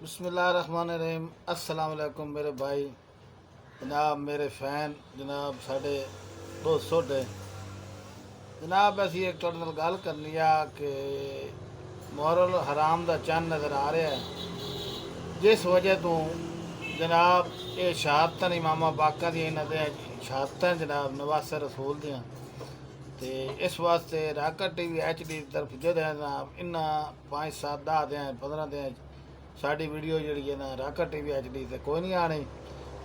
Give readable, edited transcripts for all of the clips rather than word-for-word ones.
बिस्मिल्लाहिर्रहमानिर्रहीम। अस्सलाम वालेकुम मेरे भाई जनाब, मेरे फ़ैन जनाब, साढ़े दोस्त सोडे जनाब। असी एक तुहाडे नाल गल करनी आ कि मोरल हराम दा चंद नज़र आ रहा है, जिस वजह तो जनाब ये शहादतां इमामा पाका दी इन्हां दे शहादतां जनाब नवासे रसूल दियां, ते इस वास्ते राकट टीवी HD तरफ जद जनाब इन्हां 5 7 10 दिन 15 दिन साड़ी वीडियो जी है ना राकट टीवी HD ते कोई नहीं आनी।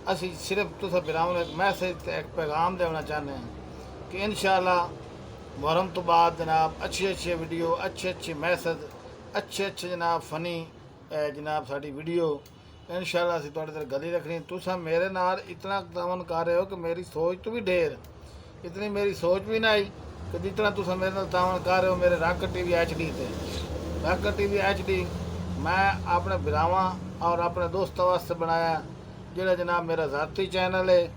असी सिर्फ तुस बिराम एक मैसेज एक पैगाम देना चाहते हैं कि इंशाअल्लाह मुहर्रम तो बाद जनाब अच्छी अच्छी वीडियो, अच्छे अच्छे मैसेज, अच्छे अच्छे जनाब फ़नी जनाब साड़ी वीडियो इंशाअल्लाह असी तुहाडे ते गली रखनी। तुस मेरे नाल इतना तावन कर रहे हो कि मेरी सोच तो भी ढेर, इतनी मेरी सोच भी ना आई कि जितना तुस मेरे नाल तावन कर रहे हो मेरे राकट टीवी HD ते। राकट टीवी HD मैं अपने बिरावां और अपने दोस्तों वास्ते बनाया, जोड़ा जनाब मेरा ज़ाती चैनल है।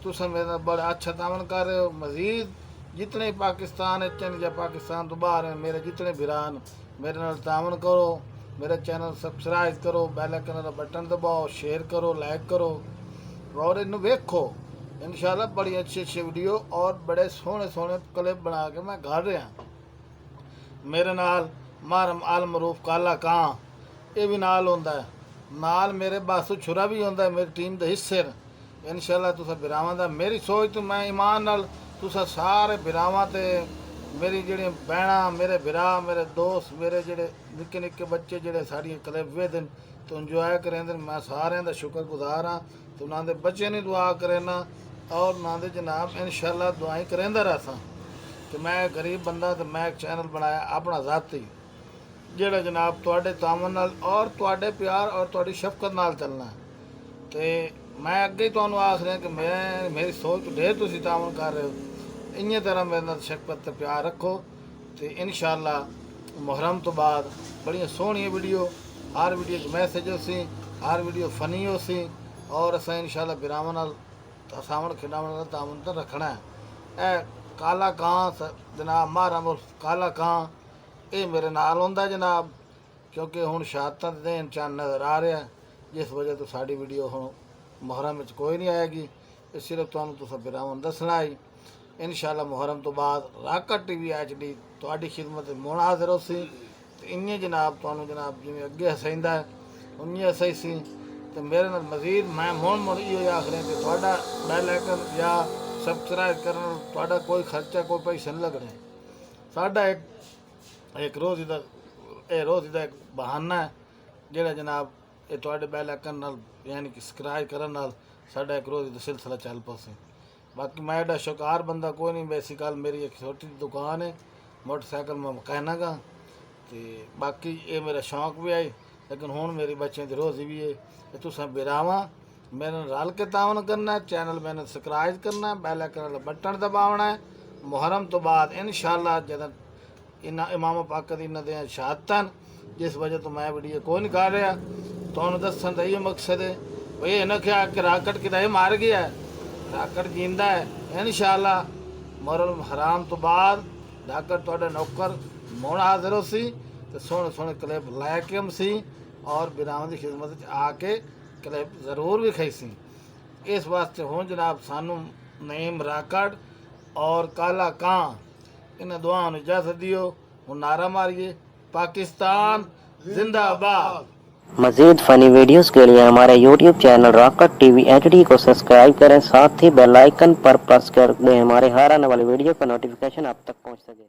तुस मेरे बड़ा अच्छा तावन कर रहे हो। मज़ीद जितने पाकिस्तान या पाकिस्तान तो बाहर हैं मेरे जितने बिरान मेरे नाल तावन करो, मेरा चैनल सबसक्राइब करो, बेल आइकन का बटन दबाओ, शेयर करो, लाइक करो और इन्हू वेखो। इंशाल्लाह बड़ी अच्छी अच्छी वीडियो और बड़े सोहने सोहने क्लिप बना के मैं घर रहा। मेरे नाल मारम आल मरूफ काला kahn ये भी नाल होंदा है, नाल मेरे बासु छुरा भी होंदा है, मेरी टीम के हिस्से इंशाल्लाह। तुसा बिरावां दा मेरी सोच तो मैं ईमान नाल तुसा सारे बिरावां ते मेरी जेह्ड़ी भैणां, मेरे बिरा, मेरे दोस्त, मेरे जेह्ड़े निक्के निक्के बच्चे जेह्ड़े साड़ियां क्लिप वेखदे तो इंजॉय करेंदे, मैं सारें दा शुक्रगुजार हाँ। तो उन्हां दे बच्चे नी दुआ करेना और उन्हां दे जनाब इंशाल्लाह दुआई करेंदा रहसा कि मैं गरीब बंदा तो मैं एक चैनल बनाया अपना ज़ाती, जेड़ा जनाब तुहाडे तावन नाल और तुहाडे प्यार और तुहाडी शफकत नाल चलना है। तो मैं अगे ही तुहानूं आख रहा कि मैं मेरी सोच तो ढेर तुसीं तावन कर रहे हो, इ'यां तरह मेरे नाल शफकत ते प्यार रखो। तो इंशाअल्लाह मुहर्रम तो बाद बड़ियां सोहणियां वीडियो, हर वीडियो च मैसेज होसी, हर वीडियो फनी होसी और असां इंशाअल्लाह बिरावां नाल सावन खिडावन नाल तावन तो रखना है। काला kahn जनाब मारा काला kahn ये मेरे नाल होंदा जनाब, क्योंकि हुण शहादतां दे दिन चंद नज़र आ रहा है, जिस वजह तो साड़ी वीडियो हुण मुहर्रम च कोई नहीं आएगी। ये सिर्फ तुहानूं तुस बिरावां दसना ही। इंशाअल्लाह मुहर्रम तो बाद राकट टीवी HD तुहाडी खिदमत मुण हाज़र होसी। तो इ'यां जनाब तुहानूं जनाब जिवें अगे हसाइंदा है उ'आं हसाइसी। तो मेरे नाल मज़ीद मैं मुण इहो आखना कि तुहाडा बेल आइकन या सबसक्राइब करन तुहाडा कोई खर्चा कोई पैसा नहीं लगने। साडा एक रोज़ी का रोज़ी का एक बहाना है जोड़ा जनाब ये तुहाडे बेल आइकन नाल यानी कि सबसक्राइब करन नाल साडा एक रोज़ी का सिलसिला चल पसे। बाकी मैं एडा शौकार बंदा कोई नहीं, बेसिकल मेरी एक छोटी दुकान है, मोटरसाइकिल मैं मकैनिक हाँ। तो बाकी ये मेरा शौक भी है, लेकिन हुण मेरी बच्चों की रोज़ी भी है। तो तुसां बिरावां मेरे नाल रल के तावन करना है, चैनल मैंने सबसक्राइब करना है, बेल आइकन वाला बटन दबावना है। मुहर्रम तो बाद इंशाअल्लाह जद इन्हां इमामा पाक दी इन्हां दियां शहादतां जिस वजह तो मैं वीडियो कोई नहीं कर रहा, तुहानूं दस्सण दा इहो मकसद है भाई ये ना क्या कि राकट किदा मार गया है, राकट जींदा है। इंशाअल्लाह मुहर्रम हराम तो बाद राकट तुहाडा नौकर मुण हाज़र होसी तो सोहणे सोहणे क्लिप लै के हमसी और बिरावां दी खिदमत च आके क्लिप ज़रूर विखाईसी। इस वास्ते हुण जनाब सानू नईम राकट और काला kahn इन्हें दुआओं इजाज़त दियो। हुण नारा मारिए पाकिस्तान जिंदाबाद। मज़ीद फ़नी वीडियोस के लिए हमारे YouTube channel rocket TV HD को सब्सक्राइब करें, साथ ही बेल आइकन पर प्रेस कर दें हमारे हर आने वाली वीडियो का नोटिफिकेशन आप तक पहुंच सके।